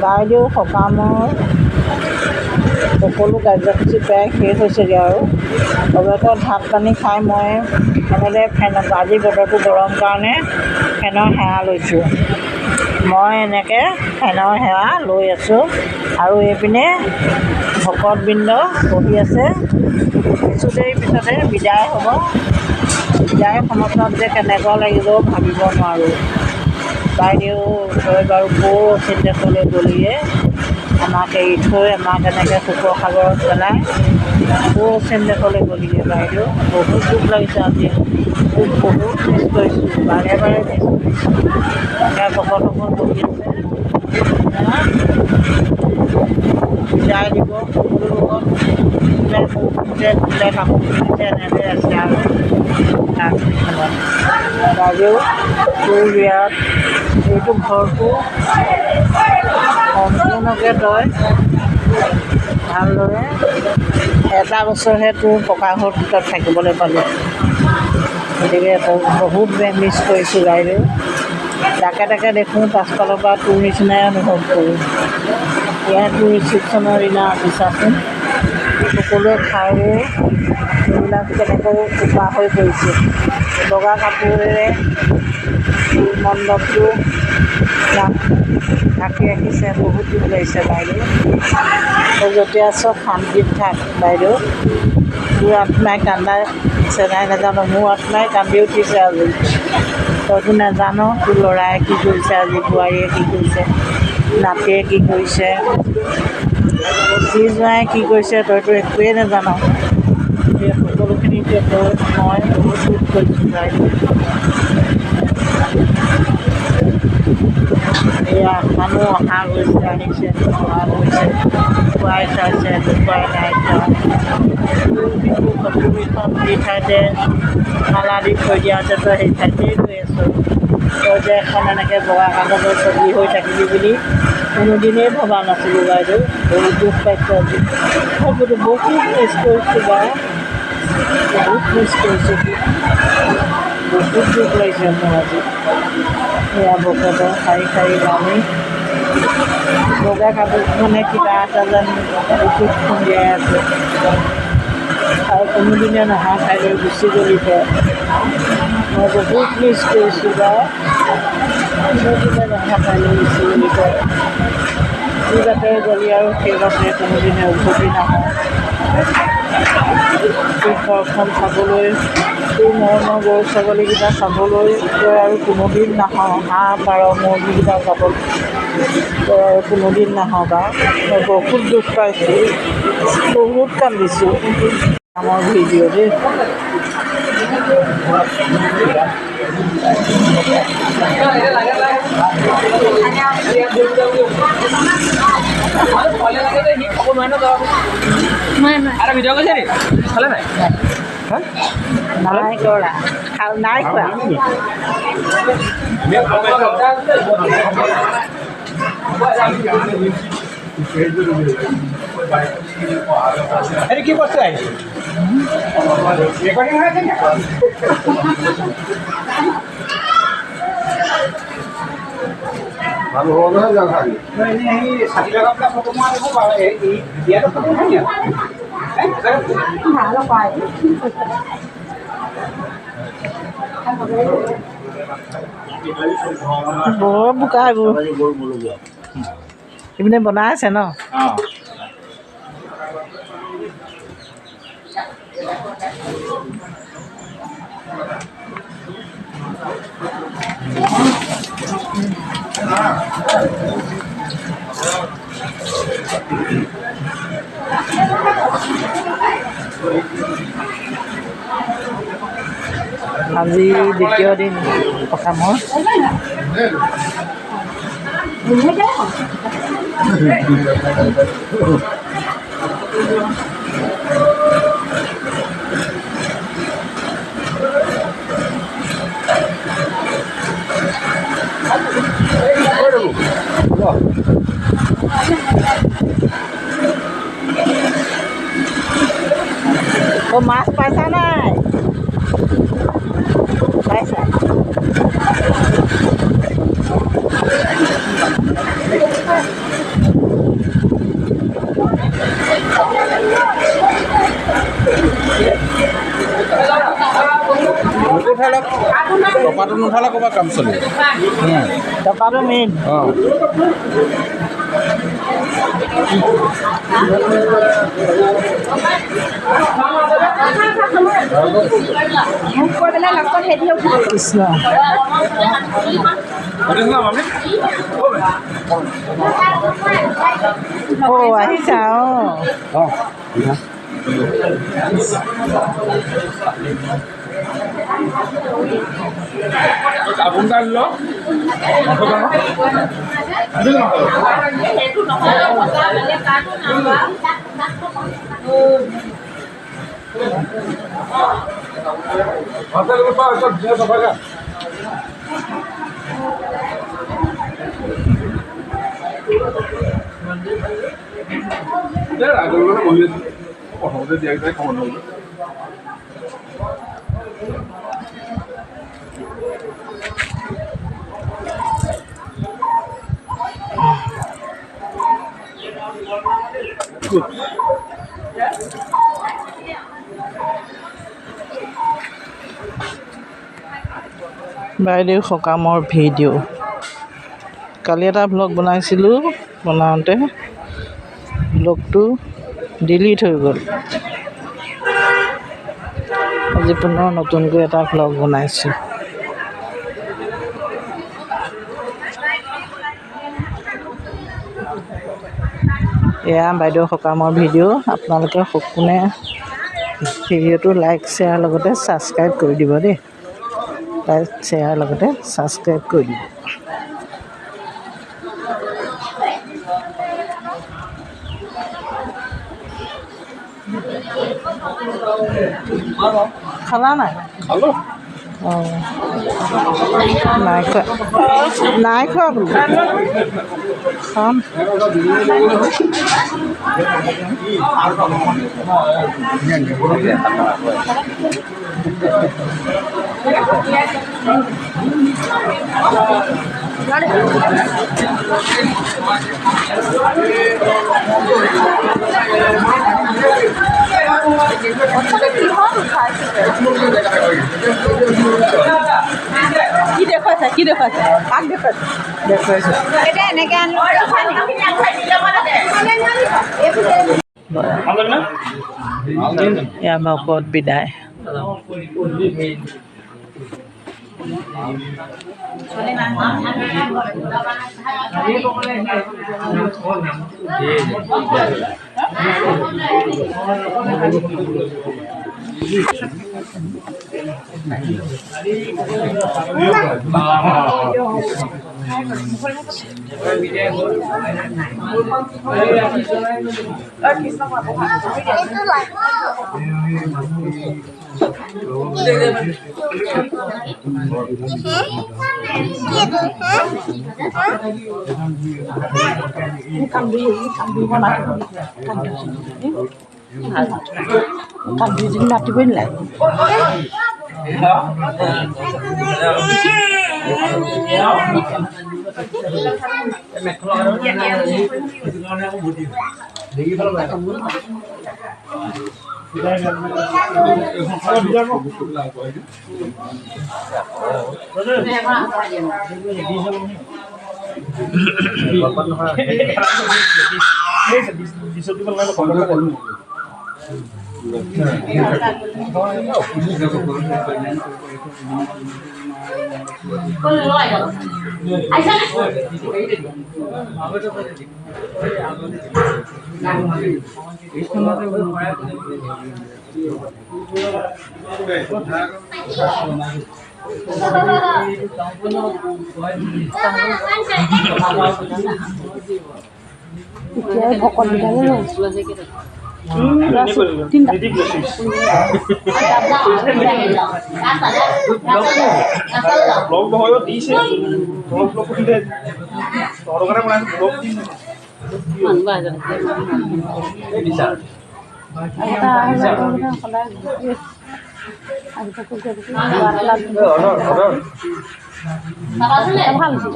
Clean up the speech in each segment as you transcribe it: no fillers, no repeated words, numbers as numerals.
বাইদেউ সকামৰ সকলো কাৰ্যসূচী প্ৰায় শেষ হৈছেগৈ আৰু অৱশেষত ভাত পানী খাই মই এনেদৰে আজি বতৰটো গৰম কাৰণে ফেনৰ সেৱা লৈছোঁ। মই এনেকৈ ফেনৰ সেৱা লৈ আছোঁ আৰু এইপিনে ভকতবৃন্দ বহি আছে। কিছু দেৰি পিছতে বিদায় হ'ব। বিদায় সময়ত যে কেনেকুৱা লাগিব ভাবিব নোৱাৰোঁ। বাইদেউ তই বাৰু বৰ চিন্তালৈ গলিয়ে আমাক এৰি থৈ আমাক এনেকৈ সুখৰ সাগৰত পেলাই বৰ চিন্তালৈ গলিয়ে বাইদেউ। বহুত দুখ লাগিছে আজি। বহুত মিছ কৰিছোঁ, বাৰে বাৰে মিছ কৰিছোঁ। এতিয়া ভকতসকল বহি আছে, বিদায় দিব সকলো লগত কোলে কাপোৰ পিন্ধিছে এনেদৰে আছে আৰু তাৰপিছত বাইদেউ তোৰ বিয়াত এইটো ঘৰটো সম্পূৰ্ণকৈ তই ভালদৰে এটা বছৰহে তোৰ পকা ঘৰত ভিতৰত থাকিবলৈ পালোঁ। গতিকে তই বহুত মিছ কৰিছোঁ বাইদেউ। তাকে দেখোঁ পাছফালৰ পৰা তোৰ নিচিনাই অনুভৱ কৰোঁ। ইয়াতো ৰিচিপশ্যনৰ দিনা বিচাৰচোন সকলোৱে খাই বৈ এইবিলাক কেনেকৈ কোপা হৈ পৰিছে। বগা কাপোৰেৰে মণ্ডপটো ঢাকি ৰাখিছে। বহুত দুখ লাগিছে বাইদেউ। তই যেতিয়া চব শান্তিত থাক বাইদেউ। তোৰ আত্মাই কান্দা চেনাই নাজানো, মোৰ আত্মাই কান্দি উঠিছে আজি। তইতো নাজান তোৰ ল'ৰাই কি কৰিছে, আজি বোৱাৰীয়ে কি কৰিছে, নাতিয়ে কি কৰিছে, যি জোঁৱাই কি কৰিছে, তইতো একোৱেই নাজান। এই সকলোখিনি তই মই বহুত দুখ কৰিছোঁ বাইদেউ। এয়া মানুহ অহা গৈছে, আহিছে, খোৱা গৈছে, খুৱাই চাইছে, খুৱাই নাই খোৱা। কিন্তু কচুৰিখন যি ঠাইতে মালা দি থৈ দিয়া আছে তই সেই ঠাইতেই গৈ আছ। তই যে এখন এনেকৈ বগা কাগজৰ ছবি হৈ থাকিবি বুলি কোনোদিনেই ভবা নাছিলোঁ বাইদেউ। বহুত দুখ পাইছোঁ আজি। মই বোলো বহুত মিছ কৰিছোঁ বাৰু, বহুত মিছ কৰিছোঁ। বহুত দুখ লাগিছে মোৰ আজি। এয়া ভকতৰ শাৰী শাৰী নামি বগা কাপোৰখনে কিবা এটা যেন বুকুত খুন্দিয়াই আছে আৰু কোনোদিনে নহা ঠাইলৈ গুচি গলিহে। মই বহুত মিছ কৰিছোঁ বাৰু, কোনোদিনে নহা ঠাইলৈ গুচি গলিহে। যি বাটেৰে গলি আৰু সেই বাটেৰে কোনোদিনে উভতি নাহোঁ। তোৰ ঘৰখন চাবলৈ, তোৰ মৰমৰ গৰু ছাগলীকেইটা চাবলৈ তই আৰু কোনোদিন নাহওঁ। হাঁহ পাৰ মুৰ্গীকেইটা চাবলৈ তই আৰু কোনোদিন নাহওঁ বাৰু। মই বহুত দুখ পাইছোঁ, বহুত কান্দিছোঁ। আমাৰ ভিডিঅ' দেই। ভিডিঅ' কৰিছে নি? খালে নাই? নাই কৰা, নাই খোৱা। কি বস্তু আহিছে? ৰেকৰ্ডিং হৈ আছে নি? ভাল হ'ব নহয় যাওঁ খালি। এনেই 60 টকা ফটো মাৰা দেখোঁ বাৰু। ইয়াতো ফটো নহয় নি? ভাল পায়। বৰ বোকা এইবোৰ। এইপিনে বনাই আছে ন? অঁ। আজি দ্বিতীয় দিন সকামৰ। মাছ পাইছা নাই? পাইছা? টকাটো নুঠালে ক'ৰবাত কাম চলিব টকাটো মেইন অঁ কৃষ্ণ আহিছা অঁ Abang kan lo? Apa kan? Ada hotel lupa itu dia apa kan? Dia ada orang boleh orang boleh dia kita kawan dulu. বাইদেউ সকামৰ ভিডিঅ' কালি এটা ভ্লগ বনাইছিলোঁ বনাওঁতে ভ্লগটো ডিলিট হৈ গ'ল আজি পুনৰ নতুনকৈ এটা ভ্লগ বনাইছোঁ এয়া বাইদেউ সকামৰ ভিডিঅ' আপোনালোকে সকলোৱে ভিডিঅ'টো লাইক শ্বেয়াৰ লগতে ছাবস্ক্ৰাইব কৰি দিব দেই লাইক শ্বেয়াৰ লগতে ছাবস্ক্ৰাইব কৰি দিব খালা নাই Halo. অঁ নাই খোৱা বোলো খাম কি দেখুৱাইছে কাক দেখুৱাইছে এয়া ভকত বিদায় মাতিবই নালাগে ভকত ভাল ছিল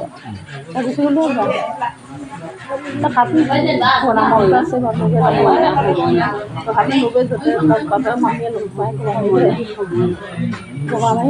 তথাপি ঘোৰা মত আছে তথাপি লোকে য'তে মানুহে লগ পাই $20 আছে